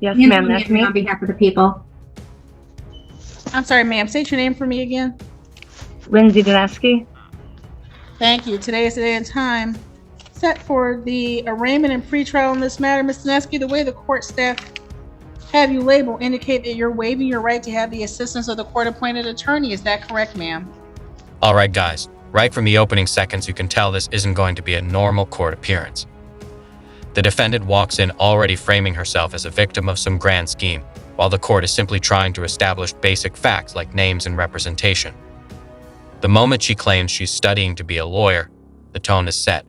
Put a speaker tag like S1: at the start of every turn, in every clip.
S1: Yes,
S2: Nancy
S1: ma'am, that's me.
S2: on behalf of the people.
S3: I'm sorry, ma'am. State your name for me again.
S1: Lindsay Dineski.
S3: Thank you. Today is the day and time set for the arraignment and pretrial in this matter. Ms. Dineski, the way the court staff have you labeled indicate that you're waiving your right to have the assistance of the court-appointed attorney. Is that correct, ma'am?
S4: All right, guys. Right from the opening seconds, you can tell this isn't going to be a normal court appearance. The defendant walks in already framing herself as a victim of some grand scheme, while the court is simply trying to establish basic facts like names and representation. The moment she claims she's studying to be a lawyer, the tone is set.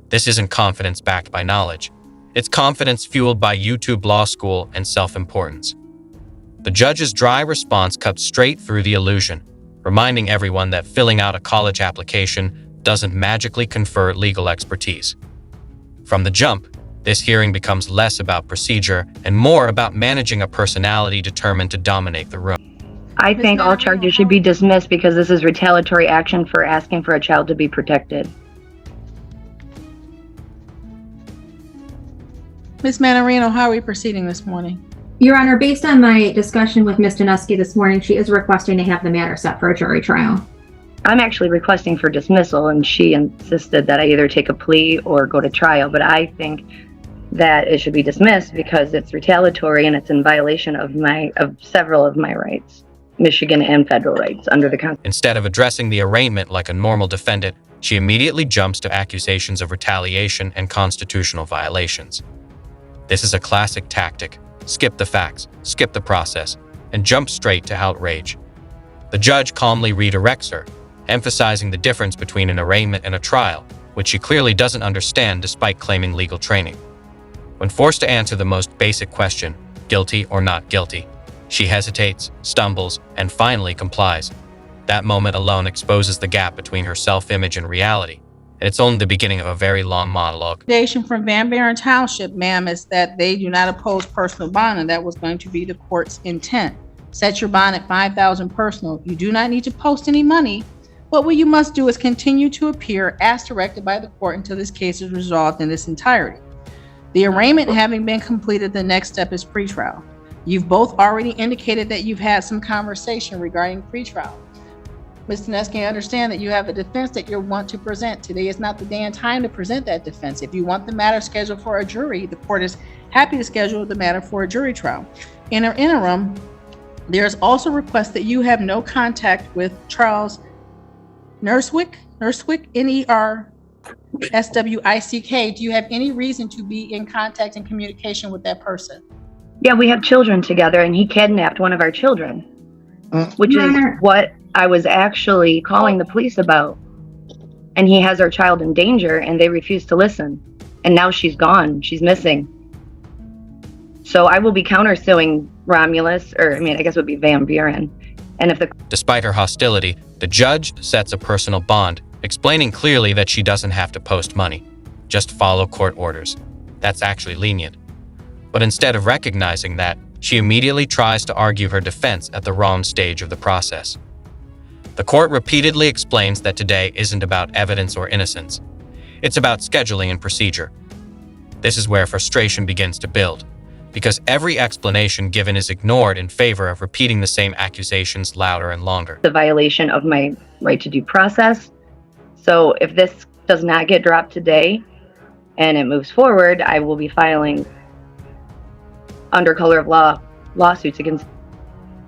S4: This isn't confidence backed by knowledge. It's confidence fueled by YouTube law school and self-importance. The judge's dry response cuts straight through the illusion, reminding everyone that filling out a college application doesn't magically confer legal expertise. From the jump, this hearing becomes less about procedure and more about managing a personality determined to dominate the room.
S1: I think all charges should be dismissed because this is retaliatory action for asking for a child to be protected.
S3: Ms. Manarino, how are we proceeding this morning?
S2: Your Honor, based on my discussion with Ms. Dineski this morning, she is requesting to have the matter set for a jury trial.
S1: I'm actually requesting for dismissal, and she insisted that I either take a plea or go to trial, but I think that it should be dismissed because it's retaliatory and it's in violation of several of my rights, Michigan and federal rights under the Constitution.
S4: Instead of addressing the arraignment like a normal defendant, she immediately jumps to accusations of retaliation and constitutional violations. This is a classic tactic. Skip the facts, skip the process, and jump straight to outrage. The judge calmly redirects her, emphasizing the difference between an arraignment and a trial, which she clearly doesn't understand despite claiming legal training. When forced to answer the most basic question, guilty or not guilty, she hesitates, stumbles, and finally complies. That moment alone exposes the gap between her self-image and reality, and it's only the beginning of a very long monologue.
S3: The recommendation from Van Buren Township, ma'am, is that they do not oppose personal bond, and that was going to be the court's intent. Set your bond at $5,000 personal. You do not need to post any money, but what you must do is continue to appear as directed by the court until this case is resolved in its entirety. The arraignment having been completed, the next step is pretrial. You've both already indicated that you've had some conversation regarding pretrial. Ms. Dineski, I understand that you have a defense that you want to present. Today is not the day and time to present that defense. If you want the matter scheduled for a jury, the court is happy to schedule the matter for a jury trial. In an interim, there's also a request that you have no contact with Charles Nerswick, Nerswick. Do you have any reason to be in contact and communication with that person?
S1: Yeah, we have children together, and he kidnapped one of our children, which is what I was actually calling the police about. And he has our child in danger, and they refuse to listen. And now she's gone. She's missing. So I will be countersuing Romulus, I guess it would be Van Buren. And if
S4: Despite her hostility, the judge sets a personal bond, explaining clearly that she doesn't have to post money. Just follow court orders. That's actually lenient. But instead of recognizing that, she immediately tries to argue her defense at the wrong stage of the process. The court repeatedly explains that today isn't about evidence or innocence. It's about scheduling and procedure. This is where frustration begins to build, because every explanation given is ignored in favor of repeating the same accusations louder and longer.
S1: The violation of my right to due process. So if this does not get dropped today and it moves forward, I will be filing under color of law lawsuits against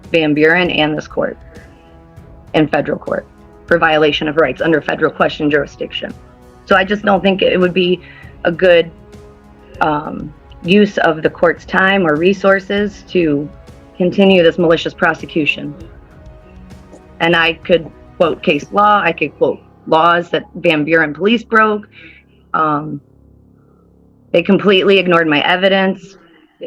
S1: Van Buren and this court in federal court for violation of rights under federal question jurisdiction. So I just don't think it would be a good use of the court's time or resources to continue this malicious prosecution. And I could quote case law, I could quote laws that Van Buren police broke. They completely ignored my evidence.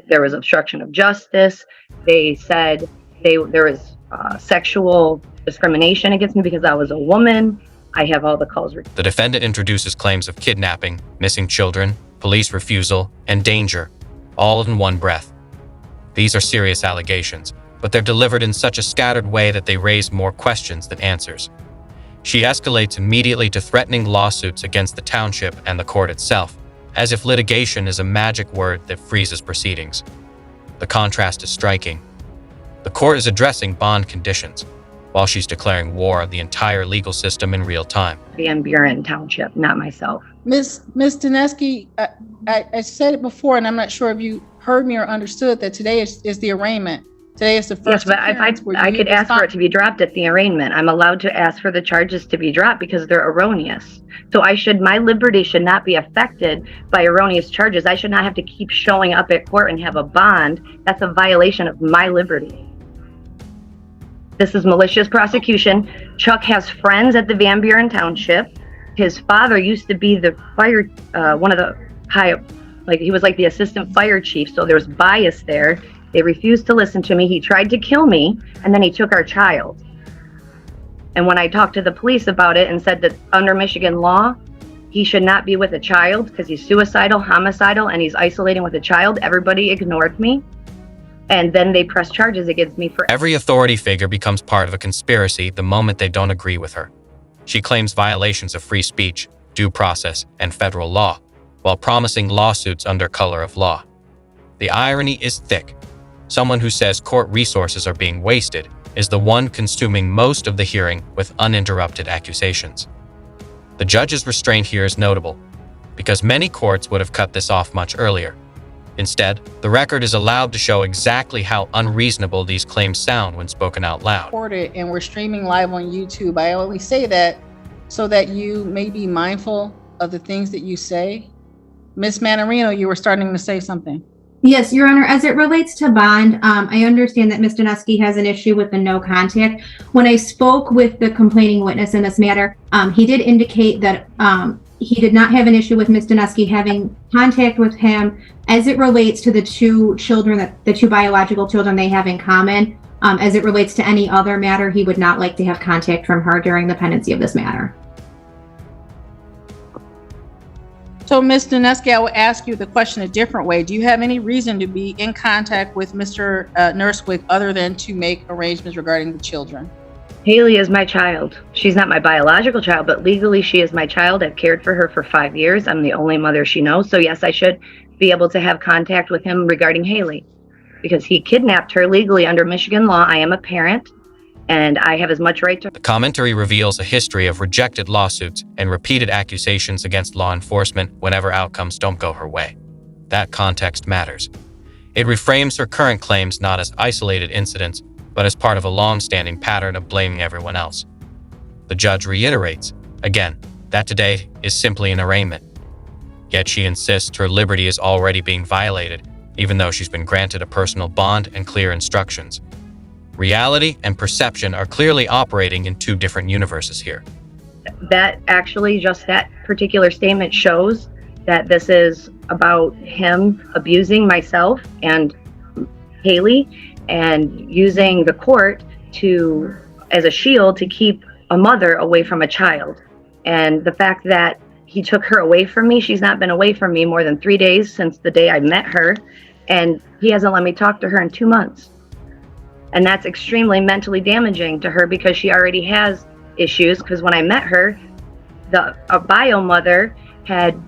S1: There was obstruction of justice. They said there was sexual discrimination against me because I was a woman. I have all the calls.
S4: The defendant introduces claims of kidnapping, missing children, police refusal, and danger, all in one breath. These are serious allegations, but they're delivered in such a scattered way that they raise more questions than answers. She escalates immediately to threatening lawsuits against the township and the court itself, as if litigation is a magic word that freezes proceedings. The contrast is striking. The court is addressing bond conditions, while she's declaring war on the entire legal system in real time.
S1: Van Buren Township, not myself.
S3: Ms. Dineski, I said it before, and I'm not sure if you heard me or understood that today is the arraignment. Today is the first.
S1: Yes, but if I could ask for it to be dropped at the arraignment. I'm allowed to ask for the charges to be dropped because they're erroneous. So my liberty should not be affected by erroneous charges. I should not have to keep showing up at court and have a bond. That's a violation of my liberty. This is malicious prosecution. Chuck has friends at the Van Buren Township. His father used to be the fire, one of the high, he was like the assistant fire chief. So there's bias there. They refused to listen to me. He tried to kill me, and then he took our child. And when I talked to the police about it and said that under Michigan law, he should not be with a child because he's suicidal, homicidal, and he's isolating with a child, everybody ignored me. And then they pressed charges against me for...
S4: Every authority figure becomes part of a conspiracy the moment they don't agree with her. She claims violations of free speech, due process, and federal law, while promising lawsuits under color of law. The irony is thick. Someone who says court resources are being wasted is the one consuming most of the hearing with uninterrupted accusations. The judge's restraint here is notable, because many courts would have cut this off much earlier. Instead, the record is allowed to show exactly how unreasonable these claims sound when spoken out loud.
S3: And we're streaming live on YouTube. I only say that so that you may be mindful of the things that you say. Ms. Manarino, you were starting to say something.
S2: Yes, Your Honor, as it relates to bond, I understand that Mr. Nuski has an issue with the no contact. When I spoke with the complaining witness in this matter, he did indicate that he did not have an issue with Mr. Nuski having contact with him as it relates to the two biological children they have in common. As it relates to any other matter, he would not like to have contact from her during the pendency of this matter.
S3: So, Ms. Dineski, I will ask you the question a different way. Do you have any reason to be in contact with Mr. Nurswick other than to make arrangements regarding the children?
S1: Haley is my child. She's not my biological child, but legally she is my child. I've cared for her for 5 years. I'm the only mother she knows. So yes, I should be able to have contact with him regarding Haley because he kidnapped her legally under Michigan law. I am a parent and I have as much right to...
S4: The commentary reveals a history of rejected lawsuits and repeated accusations against law enforcement whenever outcomes don't go her way. That context matters. It reframes her current claims not as isolated incidents, but as part of a long-standing pattern of blaming everyone else. The judge reiterates, again, that today is simply an arraignment. Yet she insists her liberty is already being violated, even though she's been granted a personal bond and clear instructions. Reality and perception are clearly operating in two different universes here.
S1: That actually, just that particular statement shows that this is about him abusing myself and Haley and using the court as a shield to keep a mother away from a child. And the fact that he took her away from me, she's not been away from me more than 3 days since the day I met her, and he hasn't let me talk to her in 2 months. And that's extremely mentally damaging to her because she already has issues, because when I met her, a bio mother had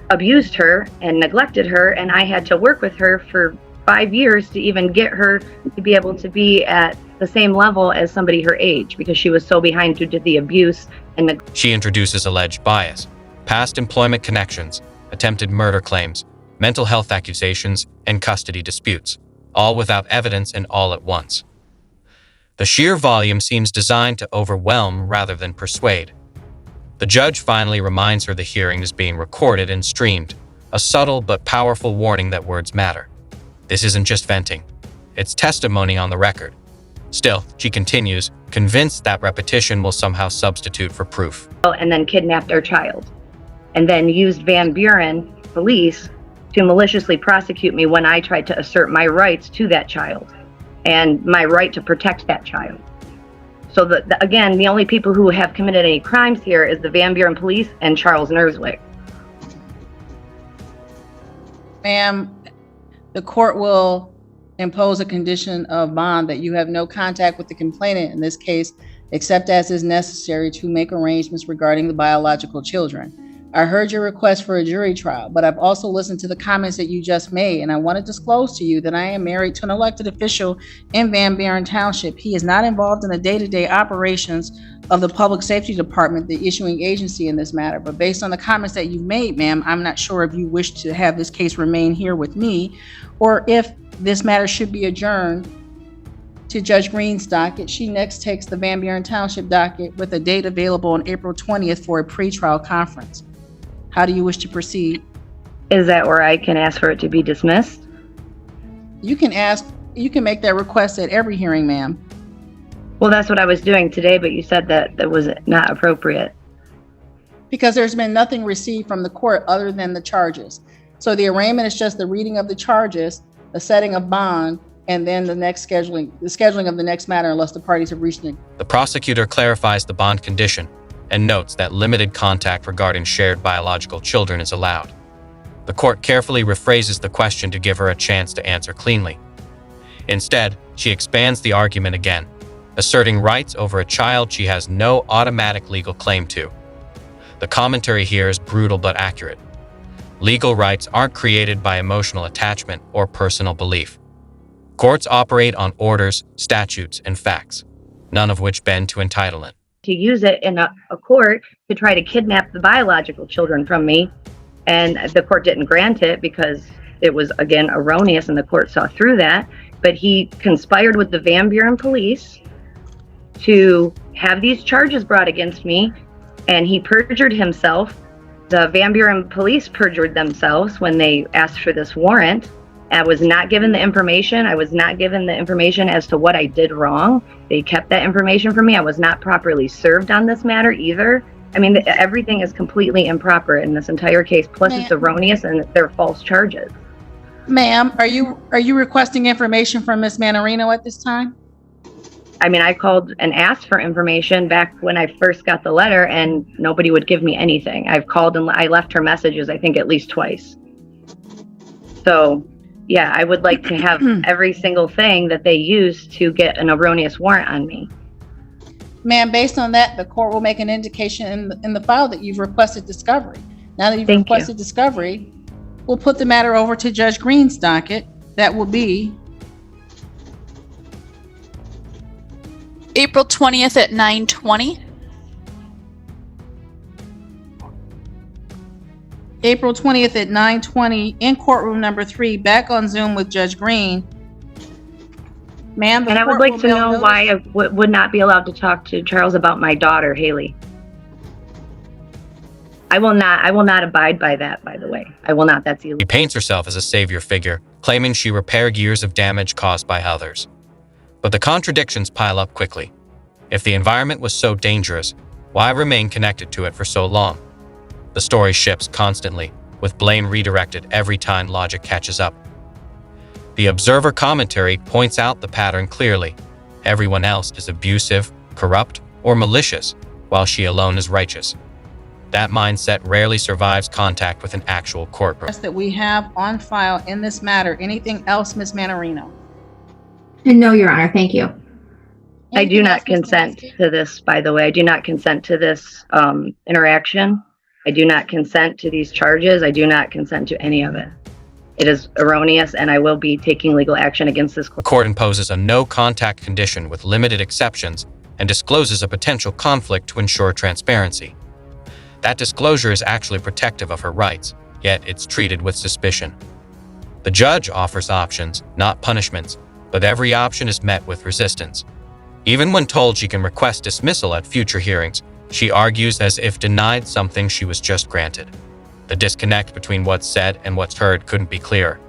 S1: abused her and neglected her, and I had to work with her for 5 years to even get her to be able to be at the same level as somebody her age because she was so behind due to the abuse and
S4: She introduces alleged bias, past employment connections, attempted murder claims, mental health accusations, and custody disputes, all without evidence and all at once. The sheer volume seems designed to overwhelm rather than persuade. The judge finally reminds her the hearing is being recorded and streamed, a subtle but powerful warning that words matter. This isn't just venting, it's testimony on the record. Still, she continues, convinced that repetition will somehow substitute for proof.
S1: And then kidnapped our child. And then used Van Buren police to maliciously prosecute me when I tried to assert my rights to that child and my right to protect that child. So again, the only people who have committed any crimes here is the Van Buren police and Charles Nurswick.
S3: Ma'am, the court will impose a condition of bond that you have no contact with the complainant in this case, except as is necessary to make arrangements regarding the biological children. I heard your request for a jury trial, but I've also listened to the comments that you just made, and I want to disclose to you that I am married to an elected official in Van Buren Township. He is not involved in the day-to-day operations of the Public Safety Department, the issuing agency in this matter. But based on the comments that you've made, ma'am, I'm not sure if you wish to have this case remain here with me, or if this matter should be adjourned to Judge Green's docket. She next takes the Van Buren Township docket with a date available on April 20th for a pretrial conference. How do you wish to proceed?
S1: Is that where I can ask for it to be dismissed?
S3: You can make that request at every hearing, ma'am.
S1: Well, that's what I was doing today, but you said that that was not appropriate.
S3: Because there's been nothing received from the court other than the charges. So the arraignment is just the reading of the charges, the setting of bond, and then the scheduling of the next matter unless the parties have reached an.
S4: The prosecutor clarifies the bond condition and notes that limited contact regarding shared biological children is allowed. The court carefully rephrases the question to give her a chance to answer cleanly. Instead, she expands the argument again, asserting rights over a child she has no automatic legal claim to. The commentary here is brutal but accurate. Legal rights aren't created by emotional attachment or personal belief. Courts operate on orders, statutes, and facts, none of which bend to entitlement.
S1: To use it in a court to try to kidnap the biological children from me, and the court didn't grant it because it was, again, erroneous, and the court saw through that. But he conspired with the Van Buren police to have these charges brought against me, and he perjured himself. The Van Buren police perjured themselves when they asked for this warrant. I was not given the information. I was not given the information as to what I did wrong. They kept that information from me. I was not properly served on this matter either. I mean, everything is completely improper in this entire case. Plus, it's erroneous and they're false charges.
S3: Ma'am, are you requesting information from Ms. Manarino at this time?
S1: I mean, I called and asked for information back when I first got the letter, and nobody would give me anything. I've called and I left her messages, I think, at least twice. So, yeah, I would like to have every single thing that they use to get an erroneous warrant on me.
S3: Ma'am, based on that, the court will make an indication in the file that you've requested discovery. Now that you've requested discovery, we'll put the matter over to Judge Green's docket. That will be
S5: April 20th at 9:20.
S3: April 20th at 9:20 in courtroom number 3, back on Zoom with Judge Green. Ma'am,
S1: and I would like to know why I would not be allowed to talk to Charles about my daughter, Haley. I will not abide by that, by the way. I will not. That's illegal.
S4: She paints herself as a savior figure, claiming she repaired years of damage caused by others. But the contradictions pile up quickly. If the environment was so dangerous, why remain connected to it for so long? The story shifts constantly, with blame redirected every time logic catches up. The observer commentary points out the pattern clearly. Everyone else is abusive, corrupt, or malicious, while she alone is righteous. That mindset rarely survives contact with an actual courtroom.
S3: That we have on file in this matter. Anything else, Ms. Manarino?
S2: No, Your Honor. Thank you.
S1: I do not consent to this, by the way. I do not consent to this interaction. I do not consent to these charges. I do not consent to any of it. It is erroneous, and I will be taking legal action against this court.
S4: The court imposes a no-contact condition with limited exceptions and discloses a potential conflict to ensure transparency. That disclosure is actually protective of her rights, yet it's treated with suspicion. The judge offers options, not punishments, but every option is met with resistance. Even when told she can request dismissal at future hearings, she argues as if denied something she was just granted. The disconnect between what's said and what's heard couldn't be clearer.